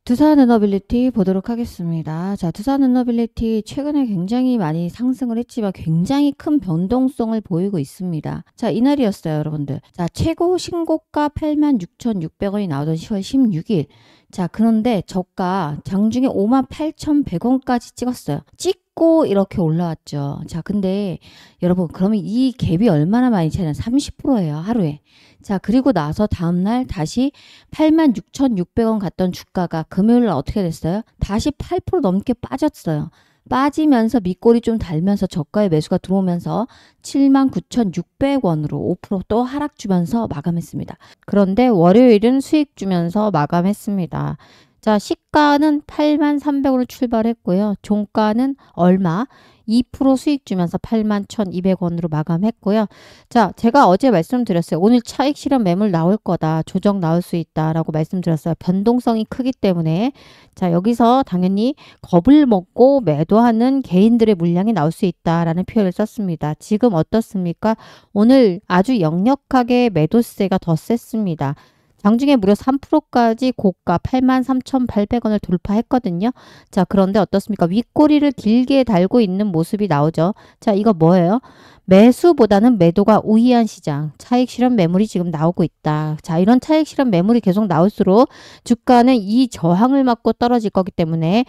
두산에너빌리티 보도록 하겠습니다. 자, 두산에너빌리티 최근에 굉장히 많이 상승을 했지만 굉장히 큰 변동성을 보이고 있습니다. 자, 이날이었어요, 여러분들. 자, 최고 신고가 86,600원이 나오던 10월 16일. 자, 그런데 저가 장중에 58,100원까지 찍었어요. 찍고 이렇게 올라왔죠. 자, 근데 여러분, 그러면 이 갭이 얼마나 많이 차이나? 30%예요, 하루에. 자, 그리고 나서 다음날 다시 86,600원 갔던 주가가 금요일 날 어떻게 됐어요? 다시 8% 넘게 빠졌어요. 빠지면서 밑골이 좀 달면서 저가의 매수가 들어오면서 79,600원으로 5%또 하락 주면서 마감했습니다. 그런데 월요일은 수익 주면서 마감했습니다. 자, 시가는 83,300원으로 출발했고요. 종가는 얼마? 2% 수익 주면서 81,200원으로 마감했고요. 자, 제가 어제 말씀드렸어요. 오늘 차익 실현 매물 나올 거다. 조정 나올 수 있다라고 말씀드렸어요. 변동성이 크기 때문에. 자, 여기서 당연히 겁을 먹고 매도하는 개인들의 물량이 나올 수 있다라는 표현을 썼습니다. 지금 어떻습니까? 오늘 아주 역력하게 매도세가 더 셌습니다. 장중에 무려 3%까지 고가 83,800원을 돌파했거든요. 자, 그런데 어떻습니까? 윗꼬리를 길게 달고 있는 모습이 나오죠. 자, 이거 뭐예요? 매수보다는 매도가 우위한 시장. 차익 실현 매물이 지금 나오고 있다. 자, 이런 차익 실현 매물이 계속 나올수록 주가는 이 저항을 맞고 떨어질 거기 때문에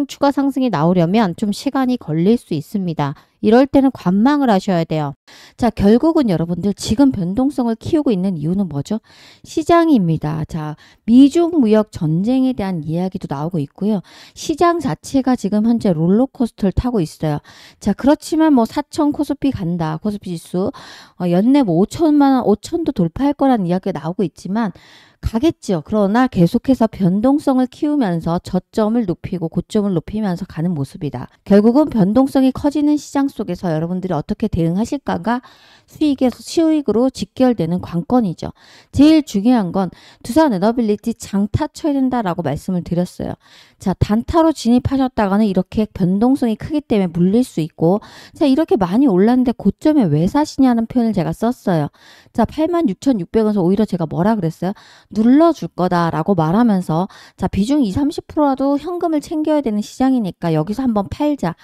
추가 상승이 나오려면 좀 시간이 걸릴 수 있습니다. 이럴 때는 관망을 하셔야 돼요. 자, 결국은 여러분들 지금 변동성을 키우고 있는 이유는 뭐죠? 시장입니다. 자, 미중 무역 전쟁에 대한 이야기도 나오고 있고요. 시장 자체가 지금 현재 롤러코스터를 타고 있어요. 자, 그렇지만 뭐 4천 코스피 간다. 코스피 지수 연내 뭐 5천만 원, 5천도 돌파할 거라는 이야기가 나오고 있지만 가겠죠. 그러나 계속해서 변동성을 키우면서 저점을 높이고 고점을 높이면서 가는 모습이다. 결국은 변동성이 커지는 시장 속에서 여러분들이 어떻게 대응하실까가 수익으로 직결되는 관건이죠. 제일 중요한 건 두산에너빌리티 장타 쳐야 된다라고 말씀을 드렸어요. 자, 단타로 진입하셨다가는 이렇게 변동성이 크기 때문에 물릴 수 있고, 자, 이렇게 많이 올랐는데 고점에 왜 사시냐는 표현을 제가 썼어요. 자, 86,600원에서 오히려 제가 뭐라 그랬어요? 눌러줄 거다라고 말하면서, 자, 비중 20, 30%라도 현금을 챙겨야 되는 시장이니까 여기서 한번 팔자.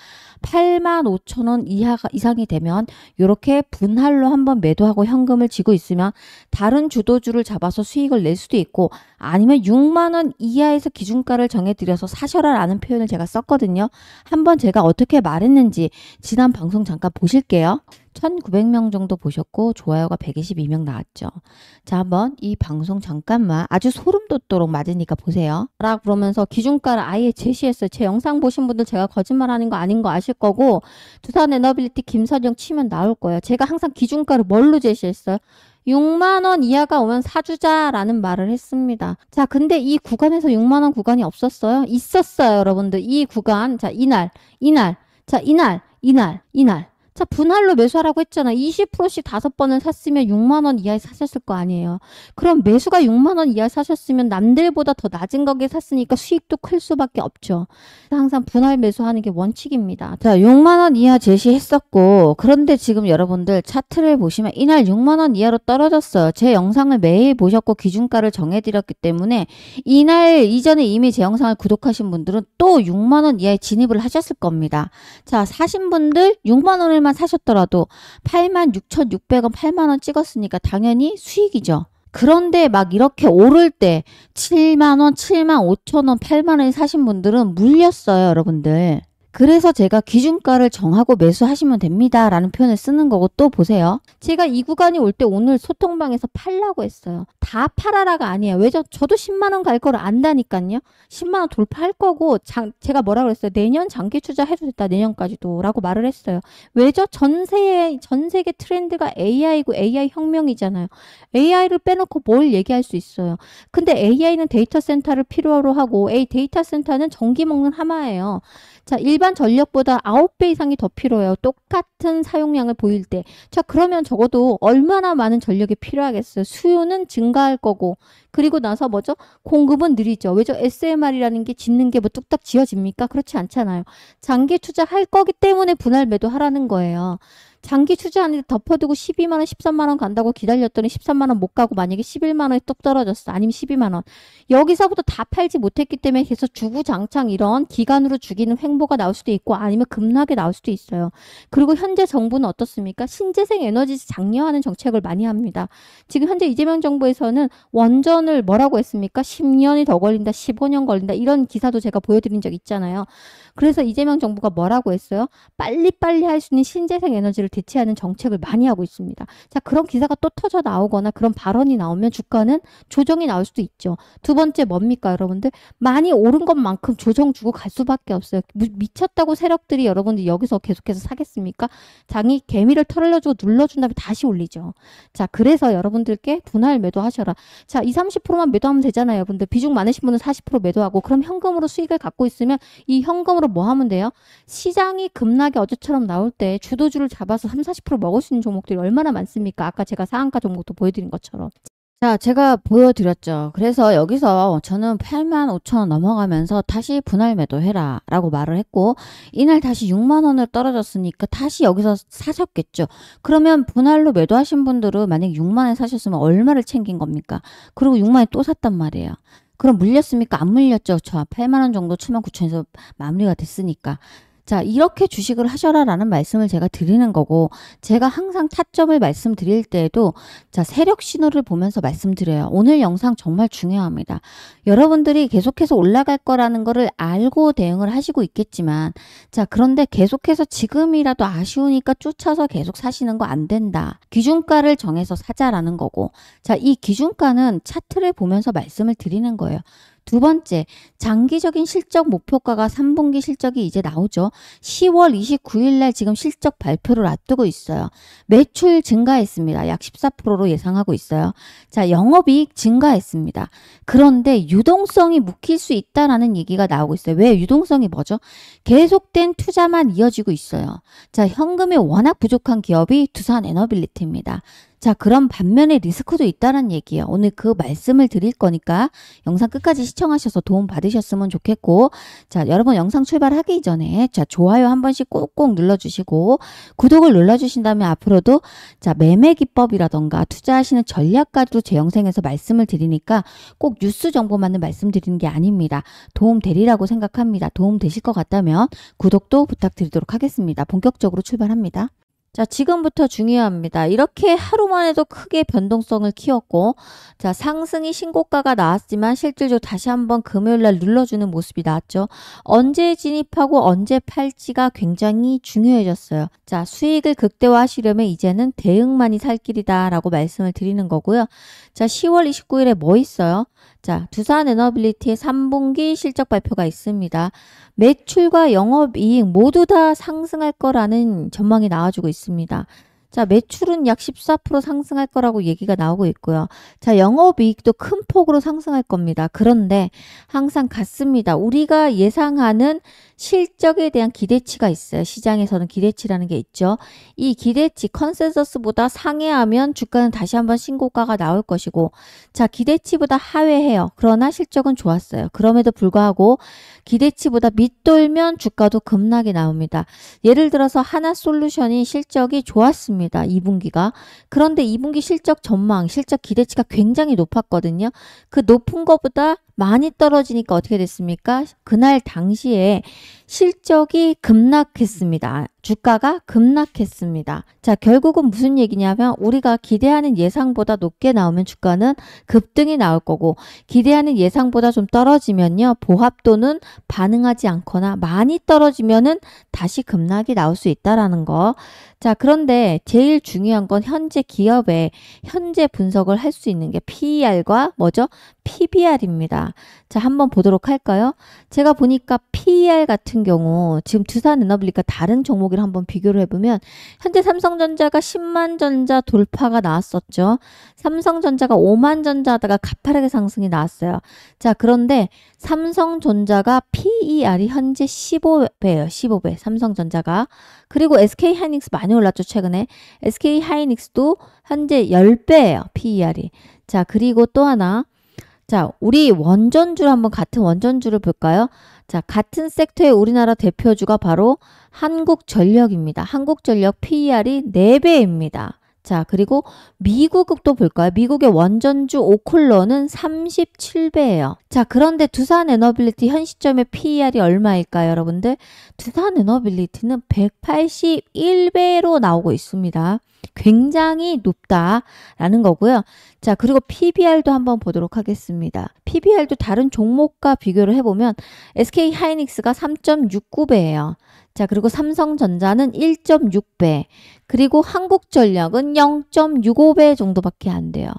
85,000원 이상이 되면 이렇게 분할로 한번 매도하고 현금을 쥐고 있으면 다른 주도주를 잡아서 수익을 낼 수도 있고, 아니면 6만 원 이하에서 기준가를 정해드려서 사셔라 라는 표현을 제가 썼거든요. 한번 제가 어떻게 말했는지 지난 방송 잠깐 보실게요. 1900명 정도 보셨고 좋아요가 122명 나왔죠. 자, 한번 이 방송 잠깐만 아주 소름 돋도록 맞으니까 보세요. 라 그러면서 기준가를 아예 제시했어요. 제 영상 보신 분들 제가 거짓말하는 거 아닌 거 아실 거고, 두산에너빌리티 김선영 치면 나올 거예요. 제가 항상 기준가를 뭘로 제시했어요? 6만 원 이하가 오면 사주자라는 말을 했습니다. 자, 근데 이 구간에서 6만 원 구간이 없었어요? 있었어요, 여러분들. 이 구간, 자, 이날, 자, 이날. 자, 분할로 매수하라고 했잖아. 20%씩 5번을 샀으면 6만 원 이하에 사셨을 거 아니에요. 그럼 매수가 6만 원 이하에 사셨으면 남들보다 더 낮은 가격에 샀으니까 수익도 클 수밖에 없죠. 항상 분할 매수하는 게 원칙입니다. 자, 6만 원 이하 제시했었고, 그런데 지금 여러분들 차트를 보시면 이날 6만 원 이하로 떨어졌어요. 제 영상을 매일 보셨고 기준가를 정해드렸기 때문에 이날 이전에 이미 제 영상을 구독하신 분들은 또 6만 원 이하에 진입을 하셨을 겁니다. 자, 사신 분들 6만 원을 사셨더라도 86,600원, 8만 원 찍었으니까 당연히 수익이죠. 그런데 막 이렇게 오를 때 7만 원, 7만 5천 원, 8만 원에 사신 분들은 물렸어요, 여러분들. 그래서 제가 기준가를 정하고 매수하시면 됩니다 라는 표현을 쓰는 거고, 또 보세요. 제가 이 구간이 올 때 오늘 소통방에서 팔라고 했어요. 다 팔아라가 아니에요. 왜죠? 저도 10만 원 갈 거를 안다니까요. 10만 원 돌파할 거고, 제가 뭐라 그랬어요? 내년 장기 투자 해도 됐다, 내년까지도 라고 말을 했어요. 왜죠? 전 세계 트렌드가 AI고 AI 혁명이잖아요. AI를 빼놓고 뭘 얘기할 수 있어요. 근데 AI는 데이터 센터를 필요로 하고, 데이터 센터는 전기 먹는 하마예요. 자, 일반 전력보다 9배 이상이 더 필요해요. 똑같은 사용량을 보일 때. 자, 그러면 적어도 얼마나 많은 전력이 필요하겠어요. 수요는 증가할 거고, 그리고 나서 뭐죠? 공급은 느리죠. 왜죠? SMR이라는 게 짓는 게 뭐 뚝딱 지어집니까? 그렇지 않잖아요. 장기 투자할 거기 때문에 분할 매도 하라는 거예요. 장기 투자하는데 덮어두고 12만 원, 13만 원 간다고 기다렸더니 13만 원 못 가고 만약에 11만 원이 뚝 떨어졌어. 아니면 12만 원. 여기서부터 다 팔지 못했기 때문에 계속 주구장창 이런 기간으로 죽이는 횡보가 나올 수도 있고 아니면 급락이 나올 수도 있어요. 그리고 현재 정부는 어떻습니까? 신재생 에너지 장려하는 정책을 많이 합니다. 지금 현재 이재명 정부에서는 원전을 뭐라고 했습니까? 10년이 더 걸린다, 15년 걸린다. 이런 기사도 제가 보여드린 적 있잖아요. 그래서 이재명 정부가 뭐라고 했어요? 빨리빨리 할 수 있는 신재생 에너지를 대체하는 정책을 많이 하고 있습니다. 자, 그런 기사가 또 터져 나오거나 그런 발언이 나오면 주가는 조정이 나올 수도 있죠. 두 번째 뭡니까, 여러분들? 많이 오른 것만큼 조정 주고 갈 수밖에 없어요. 미쳤다고 세력들이 여러분들 여기서 계속해서 사겠습니까? 장이 개미를 털어주고 눌러준 다음에 다시 올리죠. 자, 그래서 여러분들께 분할 매도하셔라. 자, 20, 30%만 매도하면 되잖아요, 여러분들. 비중 많으신 분은 40% 매도하고 그럼 현금으로 수익을 갖고 있으면 이 현금으로 뭐 하면 돼요? 시장이 급락이 어제처럼 나올 때 주도주를 잡아서 3, 40% 먹을 수 있는 종목들이 얼마나 많습니까? 아까 제가 상한가 종목도 보여드린 것처럼. 자, 제가 보여드렸죠. 그래서 여기서 저는 85,000원 넘어가면서 다시 분할 매도해라 라고 말을 했고 이날 다시 6만원을 떨어졌으니까 다시 여기서 사셨겠죠. 그러면 분할로 매도하신 분들은 만약 6만원에 사셨으면 얼마를 챙긴 겁니까? 그리고 6만원에 또 샀단 말이에요. 그럼 물렸습니까? 안 물렸죠. 저 8만원 정도 79,000원에서 마무리가 됐으니까. 자, 이렇게 주식을 하셔라라는 말씀을 제가 드리는 거고 제가 항상 타점을 말씀드릴 때에도 자, 세력 신호를 보면서 말씀드려요. 오늘 영상 정말 중요합니다. 여러분들이 계속해서 올라갈 거라는 거를 알고 대응을 하시고 있겠지만 자, 그런데 계속해서 지금이라도 아쉬우니까 쫓아서 계속 사시는 거 안 된다. 기준가를 정해서 사자라는 거고 자, 이 기준가는 차트를 보면서 말씀을 드리는 거예요. 두 번째, 장기적인 실적 목표가가 3분기 실적이 이제 나오죠. 10월 29일 날 지금 실적 발표를 앞두고 있어요. 매출 증가했습니다. 약 14%로 예상하고 있어요. 자, 영업이익 증가했습니다. 그런데 유동성이 묵힐 수 있다라는 얘기가 나오고 있어요. 왜? 유동성이 뭐죠? 계속된 투자만 이어지고 있어요. 자, 현금이 워낙 부족한 기업이 두산 에너빌리티입니다. 자, 그럼 반면에 리스크도 있다는 얘기예요. 오늘 그 말씀을 드릴 거니까 영상 끝까지 시청하셔서 도움 받으셨으면 좋겠고 자, 여러분 영상 출발하기 전에 자, 좋아요 한 번씩 꼭꼭 눌러주시고 구독을 눌러주신다면 앞으로도 자, 매매 기법이라던가 투자하시는 전략까지도 제 영상에서 말씀을 드리니까 꼭 뉴스 정보만을 말씀드리는 게 아닙니다. 도움 되리라고 생각합니다. 도움 되실 것 같다면 구독도 부탁드리도록 하겠습니다. 본격적으로 출발합니다. 자, 지금부터 중요합니다. 이렇게 하루만 해도 크게 변동성을 키웠고 자, 상승이 신고가가 나왔지만 실질적으로 다시 한번 금요일날 눌러주는 모습이 나왔죠. 언제 진입하고 언제 팔지가 굉장히 중요해졌어요. 자, 수익을 극대화하시려면 이제는 대응만이 살 길이다 라고 말씀을 드리는 거고요. 자, 10월 29일에 뭐 있어요? 자, 두산 에너빌리티의 3분기 실적 발표가 있습니다. 매출과 영업이익 모두 다 상승할 거라는 전망이 나와주고 있습니다. 자, 매출은 약 14% 상승할 거라고 얘기가 나오고 있고요. 자, 영업이익도 큰 폭으로 상승할 겁니다. 그런데 항상 같습니다. 우리가 예상하는 실적에 대한 기대치가 있어요. 시장에서는 기대치라는 게 있죠. 이 기대치 컨센서스보다 상회하면 주가는 다시 한번 신고가가 나올 것이고 자, 기대치보다 하회해요. 그러나 실적은 좋았어요. 그럼에도 불구하고 기대치보다 밑돌면 주가도 급락이 나옵니다. 예를 들어서 하나솔루션이 실적이 좋았습니다. 2분기가. 그런데 2분기 실적 전망, 실적 기대치가 굉장히 높았거든요. 그 높은 것보다 많이 떨어지니까 어떻게 됐습니까? 그날 당시에 실적이 급락했습니다. 주가가 급락했습니다. 자, 결국은 무슨 얘기냐면 우리가 기대하는 예상보다 높게 나오면 주가는 급등이 나올 거고 기대하는 예상보다 좀 떨어지면요. 보합도는 반응하지 않거나 많이 떨어지면은 다시 급락이 나올 수 있다라는 거. 자, 그런데 제일 중요한 건 현재 기업의 현재 분석을 할 수 있는 게 PER과 뭐죠? PBR입니다. 자, 한번 보도록 할까요? 제가 보니까 PER 같은 경우 지금 두산 에너빌리티가 다른 종목이랑 한번 비교를 해보면 현재 삼성전자가 10만 전자 돌파가 나왔었죠. 삼성전자가 5만 전자 하다가 가파르게 상승이 나왔어요. 자, 그런데 삼성전자가 PER이 현재 15배예요. 15배. 삼성전자가. 그리고 SK하이닉스 많이 올랐죠. 최근에. SK하이닉스도 현재 10배예요. PER이. 자, 그리고 또 하나. 자, 우리 원전주를 한번 같은 원전주를 볼까요? 자, 같은 섹터의 우리나라 대표주가 바로 한국전력입니다. 한국전력 PER이 4배입니다. 자, 그리고 미국도 볼까요? 미국의 원전주 오클러는 37배예요. 자, 그런데 두산에너빌리티 현 시점의 PER이 얼마일까요, 여러분들? 두산에너빌리티는 181배로 나오고 있습니다. 굉장히 높다라는 거고요. 자, 그리고 PBR도 한번 보도록 하겠습니다. PBR도 다른 종목과 비교를 해보면 SK하이닉스가 3.69배예요. 자, 그리고 삼성전자는 1.6배, 그리고 한국전력은 0.65배 정도밖에 안 돼요.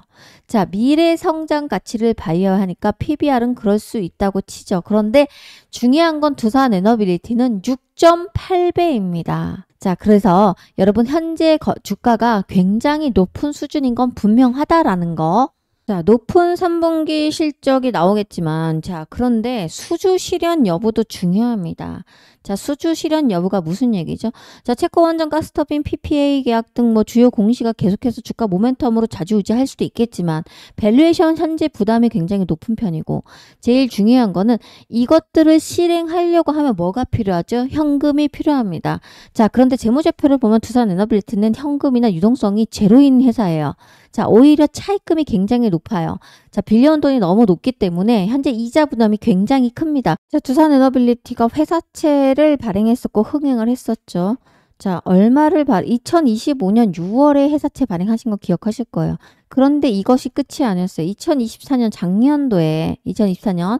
자, 미래 성장 가치를 봐야 하니까 PBR은 그럴 수 있다고 치죠. 그런데 중요한 건 두산에너빌리티는 6.8배입니다. 자, 그래서 여러분 현재 주가가 굉장히 높은 수준인 건 분명하다라는 거. 자, 높은 3분기 실적이 나오겠지만, 자, 그런데 수주 실현 여부도 중요합니다. 자, 수주 실현 여부가 무슨 얘기죠? 자, 체코 원전 가스터빈 PPA 계약 등 뭐 주요 공시가 계속해서 주가 모멘텀으로 좌지우지할 수도 있겠지만, 밸류에이션 현재 부담이 굉장히 높은 편이고, 제일 중요한 거는 이것들을 실행하려고 하면 뭐가 필요하죠? 현금이 필요합니다. 자, 그런데 재무제표를 보면 두산에너빌리티는 현금이나 유동성이 제로인 회사예요. 자, 오히려 차입금이 굉장히 높아요. 자, 빌려온 돈이 너무 높기 때문에 현재 이자 부담이 굉장히 큽니다. 자, 두산에너빌리티가 회사채를 발행했었고 흥행을 했었죠. 자, 2025년 6월에 회사채 발행하신 거 기억하실 거예요. 그런데 이것이 끝이 아니었어요. 2024년 작년도에 2024년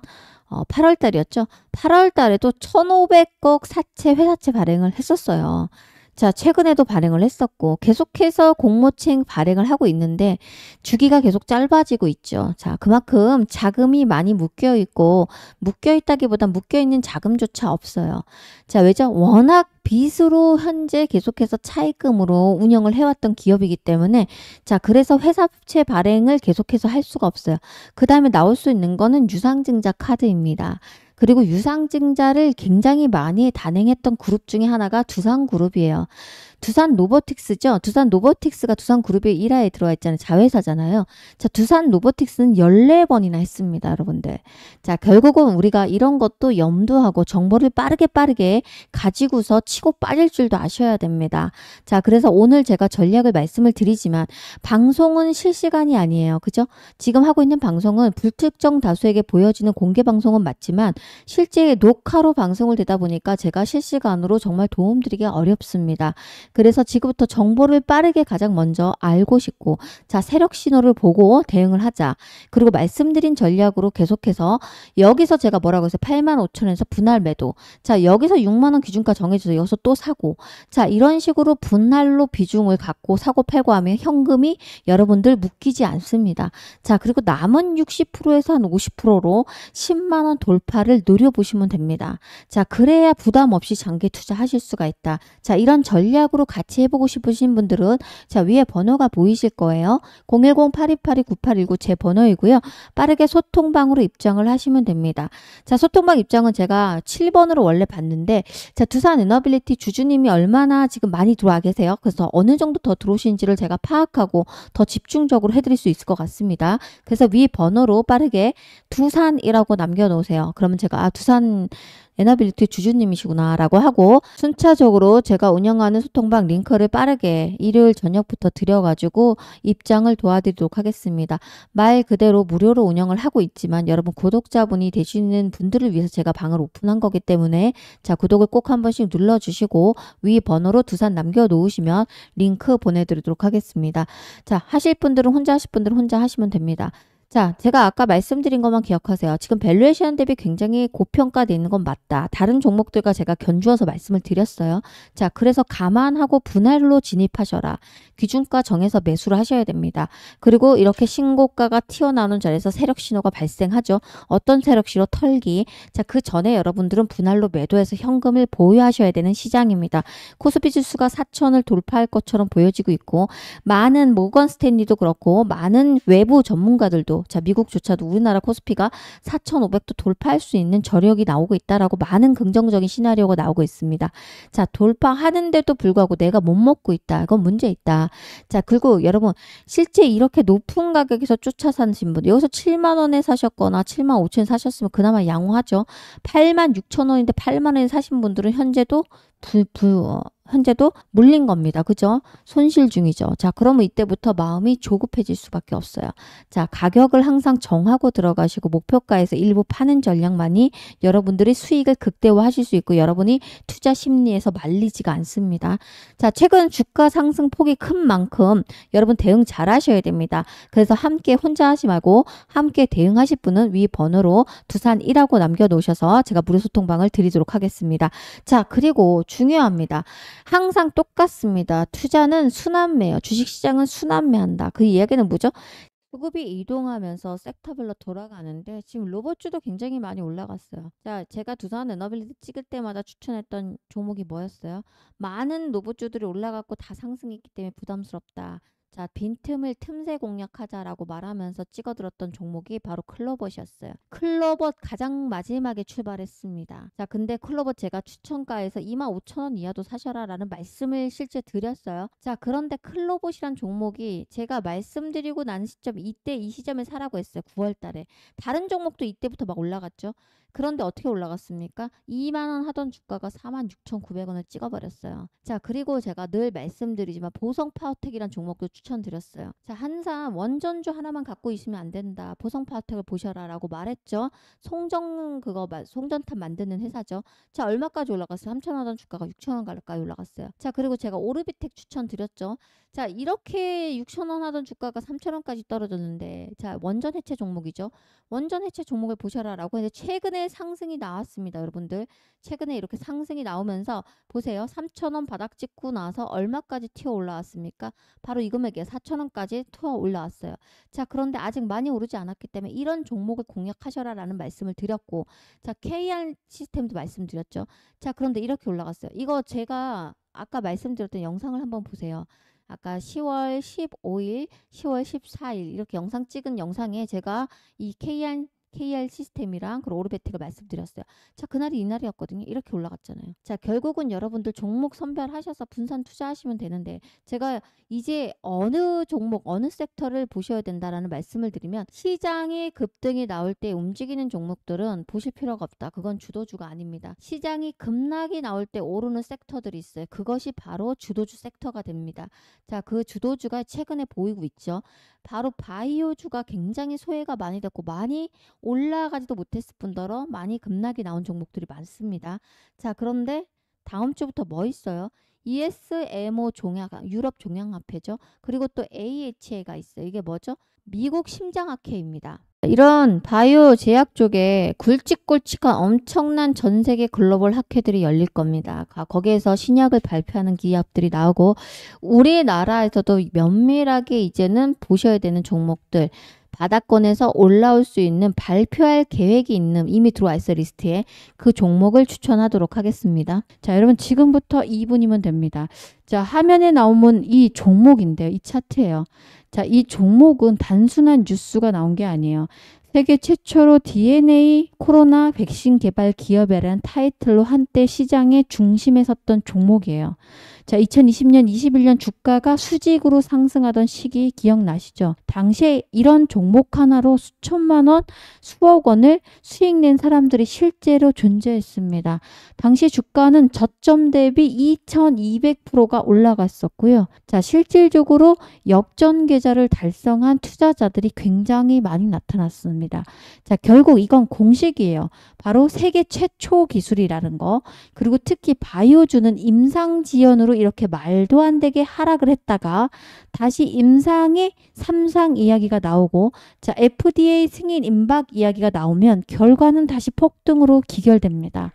8월 달이었죠. 8월 달에도 1,500억 회사채 발행을 했었어요. 자, 최근에도 발행을 했었고 계속해서 공모채 발행을 하고 있는데 주기가 계속 짧아지고 있죠. 자, 그만큼 자금이 많이 묶여 있고 묶여 있다기보다 묶여 있는 자금조차 없어요. 자, 왜죠? 워낙 빚으로 현재 계속해서 차입금으로 운영을 해왔던 기업이기 때문에 자, 그래서 회사채 발행을 계속해서 할 수가 없어요. 그 다음에 나올 수 있는 거는 유상증자 카드입니다. 그리고 유상증자를 굉장히 많이 단행했던 그룹 중에 하나가 두산그룹이에요. 두산로보틱스죠. 두산로보틱스가 두산그룹의 일화에 들어와 있잖아요. 자회사잖아요. 자, 두산로보틱스는 14번이나 했습니다, 여러분들. 자, 결국은 우리가 이런 것도 염두하고 정보를 빠르게 가지고서 치고 빠질 줄도 아셔야 됩니다. 자, 그래서 오늘 제가 전략을 말씀을 드리지만 방송은 실시간이 아니에요. 그죠? 지금 하고 있는 방송은 불특정 다수에게 보여지는 공개 방송은 맞지만 실제 녹화로 방송을 되다 보니까 제가 실시간으로 정말 도움드리기 어렵습니다. 그래서 지금부터 정보를 빠르게 가장 먼저 알고 싶고 자, 세력 신호를 보고 대응을 하자. 그리고 말씀드린 전략으로 계속해서 여기서 제가 뭐라고 했어요? 85,000원에서 분할 매도. 자, 여기서 6만원 기준가 정해줘서 여기서 또 사고. 자, 이런 식으로 분할로 비중을 갖고 사고 팔고 하면 현금이 여러분들 묶이지 않습니다. 자, 그리고 남은 60%에서 한 50%로 10만원 돌파를 노려보시면 됩니다. 자, 그래야 부담 없이 장기 투자하실 수가 있다. 자, 이런 전략으로 같이 해보고 싶으신 분들은 자, 위에 번호가 보이실 거예요. 010-8282-9819 제 번호이고요. 빠르게 소통방으로 입장을 하시면 됩니다. 자, 소통방 입장은 제가 7번으로 원래 봤는데 자, 두산에너빌리티 주주님이 얼마나 지금 많이 들어와 계세요. 그래서 어느 정도 더 들어오신지를 제가 파악하고 더 집중적으로 해드릴 수 있을 것 같습니다. 그래서 위 번호로 빠르게 두산이라고 남겨놓으세요. 그러면 제가 두산 에너빌리티 주주님이시구나 라고 하고 순차적으로 제가 운영하는 소통방 링크를 빠르게 일요일 저녁부터 드려가지고 입장을 도와드리도록 하겠습니다. 말 그대로 무료로 운영을 하고 있지만 여러분 구독자분이 되시는 분들을 위해서 제가 방을 오픈한 거기 때문에 자, 구독을 꼭 한 번씩 눌러주시고 위 번호로 두산 남겨놓으시면 링크 보내드리도록 하겠습니다. 자, 하실 분들은 혼자 하실 분들은 혼자 하시면 됩니다. 자, 제가 아까 말씀드린 것만 기억하세요. 지금 밸류에이션 대비 굉장히 고평가되어 있는 건 맞다. 다른 종목들과 제가 견주어서 말씀을 드렸어요. 자, 그래서 감안하고 분할로 진입하셔라. 기준가 정해서 매수를 하셔야 됩니다. 그리고 이렇게 신고가가 튀어나오는 자리에서 세력 신호가 발생하죠. 어떤 세력 신호? 털기. 자, 그 전에 여러분들은 분할로 매도해서 현금을 보유하셔야 되는 시장입니다. 코스피 지수가 4,000을 돌파할 것처럼 보여지고 있고 많은 모건 스탠리도 그렇고 많은 외부 전문가들도 미국도, 자, 미국조차도 우리나라 코스피가 4,500도 돌파할 수 있는 저력이 나오고 있다라고 많은 긍정적인 시나리오가 나오고 있습니다. 자, 돌파하는데도 불구하고 내가 못 먹고 있다. 이건 문제 있다. 자, 그리고 여러분, 실제 이렇게 높은 가격에서 쫓아 사신 분, 여기서 7만 원에 사셨거나 7만 5천 원 사셨으면 그나마 양호하죠. 8만 6천 원인데 8만 원에 사신 분들은 현재도 현재도 물린 겁니다. 그죠? 손실 중이죠. 자, 그러면 이때부터 마음이 조급해질 수밖에 없어요. 자, 가격을 항상 정하고 들어가시고 목표가에서 일부 파는 전략만이 여러분들이 수익을 극대화하실 수 있고 여러분이 투자 심리에서 말리지가 않습니다. 자, 최근 주가 상승 폭이 큰 만큼 여러분 대응 잘 하셔야 됩니다. 그래서 함께 혼자 하지 말고 함께 대응하실 분은 위 번호로 두산1하고 남겨놓으셔서 제가 무료 소통방을 드리도록 하겠습니다. 자, 그리고 중요합니다. 항상 똑같습니다. 투자는 순환매예요. 주식시장은 순환매한다. 그 이야기는 뭐죠? 수급이 이동하면서 섹터별로 돌아가는데 지금 로봇주도 굉장히 많이 올라갔어요. 자, 제가 두산 에너빌리티 찍을 때마다 추천했던 종목이 뭐였어요? 많은 로봇주들이 올라갔고 다 상승했기 때문에 부담스럽다. 자, 빈틈을 틈새 공략하자라고 말하면서 찍어들었던 종목이 바로 클로봇이었어요. 클로봇 가장 마지막에 출발했습니다. 자, 근데 클로봇 제가 추천가에서 25,000원 이하도 사셔라 라는 말씀을 실제 드렸어요. 자, 그런데 클로봇이란 종목이 제가 말씀드리고 난 시점, 이때 이 시점에 사라고 했어요. 9월 달에. 다른 종목도 이때부터 막 올라갔죠. 그런데 어떻게 올라갔습니까? 2만원 하던 주가가 46,900원을 찍어버렸어요. 자, 그리고 제가 늘 말씀드리지만 보성파워텍이란 종목도 추천드렸어요. 자, 한삼 원전주 하나만 갖고 있으면 안 된다. 보성파워텍을 보셔라 라고 말했죠. 송전탑 만드는 회사죠. 자, 얼마까지 올라갔어요? 3,000원 하던 주가가 6,000원 가까이 올라갔어요. 자, 그리고 제가 오르비텍 추천드렸죠. 자, 이렇게 6,000원 하던 주가가 3,000원까지 떨어졌는데, 자, 원전 해체 종목이죠. 원전 해체 종목을 보셔라 라고 했는데 최근에 상승이 나왔습니다. 여러분들 최근에 이렇게 상승이 나오면서 보세요. 3,000원 바닥 찍고 나서 얼마까지 튀어 올라왔습니까? 바로 이 금액에 4,000원까지 튀어 올라왔어요. 자, 그런데 아직 많이 오르지 않았기 때문에 이런 종목을 공략하셔라 라는 말씀을 드렸고, 자, KR 시스템도 말씀드렸죠. 자, 그런데 이렇게 올라갔어요. 이거 제가 아까 말씀드렸던 영상을 한번 보세요. 아까 10월 15일, 10월 14일 이렇게 영상 찍은 영상에 제가 이 KR 시스템이랑 그리고 오르베텍을 말씀드렸어요. 자, 그날이 이날이었거든요. 이렇게 올라갔잖아요. 자, 결국은 여러분들 종목 선별하셔서 분산 투자하시면 되는데 제가 이제 어느 종목, 어느 섹터를 보셔야 된다라는 말씀을 드리면 시장의 급등이 나올 때 움직이는 종목들은 보실 필요가 없다. 그건 주도주가 아닙니다. 시장이 급락이 나올 때 오르는 섹터들이 있어요. 그것이 바로 주도주 섹터가 됩니다. 자, 그 주도주가 최근에 보이고 있죠. 바로 바이오주가 굉장히 소외가 많이 됐고 많이 올라가지도 못했을 뿐더러 많이 급락이 나온 종목들이 많습니다. 자, 그런데 다음 주부터 뭐 있어요? ESMO 종약, 유럽 종양학회죠. 그리고 또 AHA가 있어요. 이게 뭐죠? 미국 심장학회입니다. 이런 바이오 제약 쪽에 굵직굵직한 엄청난 전 세계 글로벌 학회들이 열릴 겁니다. 거기에서 신약을 발표하는 기업들이 나오고 우리나라에서도 면밀하게 이제는 보셔야 되는 종목들 바닥권에서 올라올 수 있는 발표할 계획이 있는 이미 들어와 있어 리스트에 그 종목을 추천하도록 하겠습니다. 자, 여러분 지금부터 2분이면 됩니다. 자, 화면에 나오면 이 종목인데요. 이 차트예요. 자, 이 종목은 단순한 뉴스가 나온 게 아니에요. 세계 최초로 DNA 코로나 백신 개발 기업이라는 타이틀로 한때 시장의 중심에 섰던 종목이에요. 자, 2020년, 21년 주가가 수직으로 상승하던 시기 기억나시죠? 당시에 이런 종목 하나로 수천만 원, 수억 원을 수익 낸 사람들이 실제로 존재했습니다. 당시 주가는 저점 대비 2200%가 올라갔었고요. 자, 실질적으로 역전 계좌를 달성한 투자자들이 굉장히 많이 나타났습니다. 자, 결국 이건 공식이에요. 바로 세계 최초 기술이라는 거. 그리고 특히 바이오주는 임상 지연으로 이렇게 말도 안 되게 하락을 했다가 다시 임상의 3상 이야기가 나오고, 자, FDA 승인 임박 이야기가 나오면 결과는 다시 폭등으로 기결됩니다.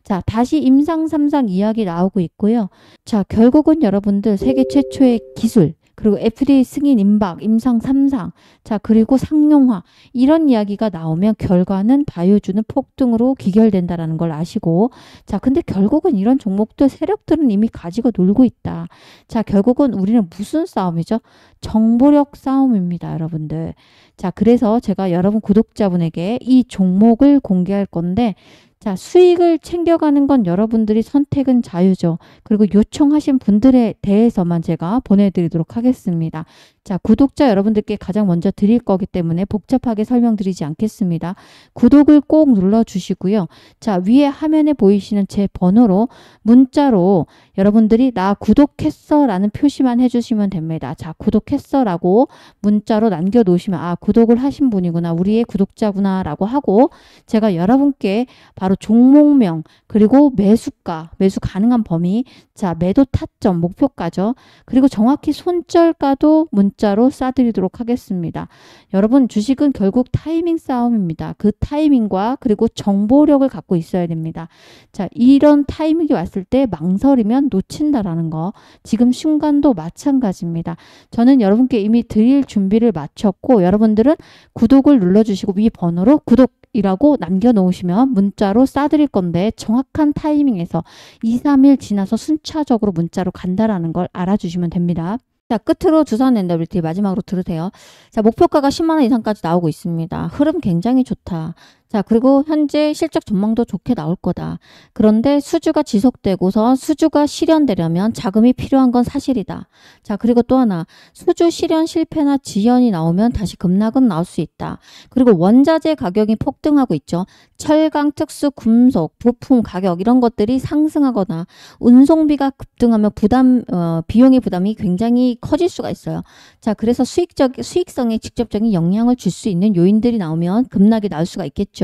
자, 다시 임상 3상 이야기 나오고 있고요. 자, 결국은 여러분들 세계 최초의 기술, 그리고 FDA 승인 임박, 임상 3상, 자, 그리고 상용화 이런 이야기가 나오면 결과는 바이오주는 폭등으로 기결된다라는 걸 아시고, 자, 근데 결국은 이런 종목들 세력들은 이미 가지고 놀고 있다. 자, 결국은 우리는 무슨 싸움이죠? 정보력 싸움입니다, 여러분들. 자, 그래서 제가 여러분 구독자분에게 이 종목을 공개할 건데, 자, 수익을 챙겨가는 건 여러분들이 선택은 자유죠. 그리고 요청하신 분들에 대해서만 제가 보내드리도록 하겠습니다. 자, 구독자 여러분들께 가장 먼저 드릴 거기 때문에 복잡하게 설명드리지 않겠습니다. 구독을 꼭 눌러주시고요. 자, 위에 화면에 보이시는 제 번호로 문자로 여러분들이 나 구독했어 라는 표시만 해주시면 됩니다. 자, 구독했어 라고 문자로 남겨놓으시면 아, 구독을 하신 분이구나, 우리의 구독자구나 라고 하고, 제가 여러분께 바로 종목명 그리고 매수가, 매수 가능한 범위, 자, 매도 타점, 목표가죠. 그리고 정확히 손절가도 문자로 쏴드리도록 하겠습니다. 여러분, 주식은 결국 타이밍 싸움입니다. 그 타이밍과 그리고 정보력을 갖고 있어야 됩니다. 자, 이런 타이밍이 왔을 때 망설이면 놓친다라는 거, 지금 순간도 마찬가지입니다. 저는 여러분께 이미 드릴 준비를 마쳤고, 여러분들은 구독을 눌러주시고 위 번호로 구독이라고 남겨놓으시면 문자로 쏴드릴 건데, 정확한 타이밍에서 2, 3일 지나서 순차적으로 문자로 간다라는 걸 알아주시면 됩니다. 자, 끝으로 두산 엔더빌티 마지막으로 들으세요. 자, 목표가가 10만원 이상까지 나오고 있습니다. 흐름 굉장히 좋다. 자, 그리고 현재 실적 전망도 좋게 나올 거다. 그런데 수주가 지속되고서 수주가 실현되려면 자금이 필요한 건 사실이다. 자, 그리고 또 하나, 수주 실현 실패나 지연이 나오면 다시 급락은 나올 수 있다. 그리고 원자재 가격이 폭등하고 있죠. 철강, 특수, 금속, 부품 가격 이런 것들이 상승하거나 운송비가 급등하면 비용의 부담이 굉장히 커질 수가 있어요. 자, 그래서 수익성에 직접적인 영향을 줄 수 있는 요인들이 나오면 급락이 나올 수가 있겠죠.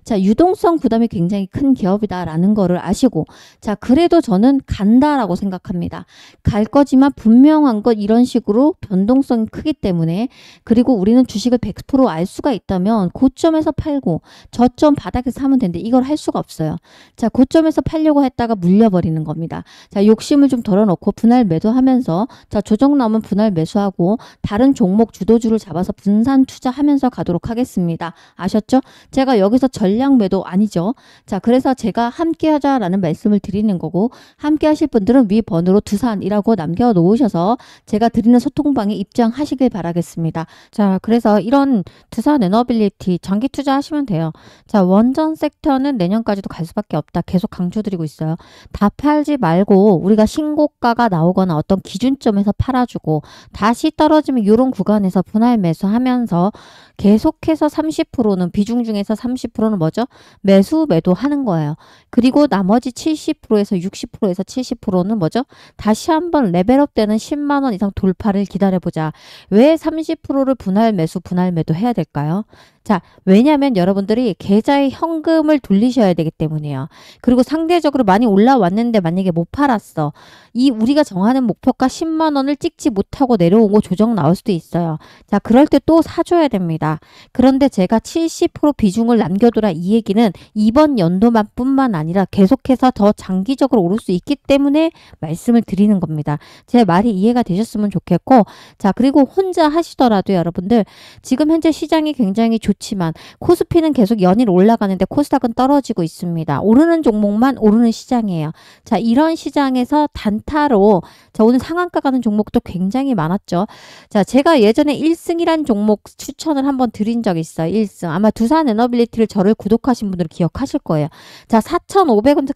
자, 유동성 부담이 굉장히 큰 기업이다라는 거를 아시고, 자, 그래도 저는 간다라고 생각합니다. 갈 거지만 분명한 것, 이런 식으로 변동성이 크기 때문에, 그리고 우리는 주식을 100% 알 수가 있다면 고점에서 팔고 저점 바닥에서 사면 되는데 이걸 할 수가 없어요. 자, 고점에서 팔려고 했다가 물려버리는 겁니다. 자, 욕심을 좀 덜어놓고 분할 매도하면서, 자, 조정 나오면 분할 매수하고 다른 종목 주도주를 잡아서 분산 투자하면서 가도록 하겠습니다. 아셨죠? 제가 여기서 전량 매도 아니죠. 자, 그래서 제가 함께 하자라는 말씀을 드리는 거고, 함께 하실 분들은 위 번호로 두산이라고 남겨놓으셔서 제가 드리는 소통방에 입장하시길 바라겠습니다. 자, 그래서 이런 두산 에너빌리티 장기 투자하시면 돼요. 자, 원전 섹터는 내년까지도 갈 수밖에 없다. 계속 강조드리고 있어요. 다 팔지 말고 우리가 신고가가 나오거나 어떤 기준점에서 팔아주고 다시 떨어지면 이런 구간에서 분할 매수하면서 계속해서 30%는, 비중 중에서 30%는 뭐죠? 매수 매도하는 거예요. 그리고 나머지 70%에서 60%에서 70%는 뭐죠? 다시 한번 레벨업 되는 10만 원 이상 돌파를 기다려보자. 왜 30%를 분할 매수 분할 매도 해야 될까요? 자, 왜냐하면 여러분들이 계좌에 현금을 돌리셔야 되기 때문이에요. 그리고 상대적으로 많이 올라왔는데 만약에 못 팔았어. 이 우리가 정하는 목표가 10만 원을 찍지 못하고 내려오고 조정 나올 수도 있어요. 자, 그럴 때 또 사줘야 됩니다. 그런데 제가 70% 비중을 남겨둬라, 이 얘기는 이번 연도만 뿐만 아니라 계속해서 더 장기적으로 오를 수 있기 때문에 말씀을 드리는 겁니다. 제 말이 이해가 되셨으면 좋겠고, 자, 그리고 혼자 하시더라도 여러분들, 지금 현재 시장이 굉장히 좋지만 코스피는 계속 연일 올라가는데 코스닥은 떨어지고 있습니다. 오르는 종목만 오르는 시장이에요. 자, 이런 시장에서 단타로, 자, 오늘 상한가 가는 종목도 굉장히 많았죠. 자, 제가 예전에 1승이란 종목 추천을 한번 드린 적이 있어요. 1승. 아마 두산 에너빌리티를 저를 구독하신 분들은 기억하실 거예요. 자, 4,500원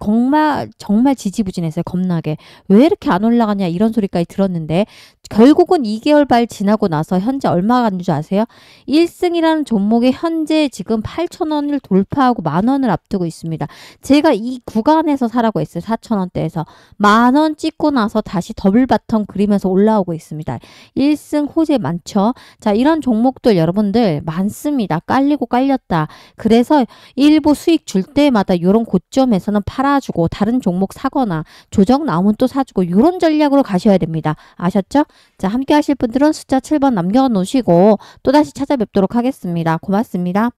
정말 지지부진했어요. 겁나게. 왜 이렇게 안 올라가냐 이런 소리까지 들었는데, 결국은 2개월 발 지나고 나서 현재 얼마가 갔는지 아세요? 1승이라는 종목이 현재 지금 8,000원을 돌파하고 만원을 앞두고 있습니다. 제가 이 구간에서 사라고 했어요. 4,000원대에서. 만원 찍고 나서 다시 더블 바텀 그리면서 올라오고 있습니다. 1승 호재 많죠? 자, 이런 종목들 여러분들 많습니다. 깔리고 깔렸다. 그래서 일부 수익 줄 때마다 이런 고점에서는 팔아주고 다른 종목 사거나 조정 나오면 또 사주고, 이런 전략으로 가셔야 됩니다. 아셨죠? 자, 함께 하실 분들은 숫자 7번 남겨놓으시고 또다시 찾아뵙도록 하겠습니다. 고맙습니다.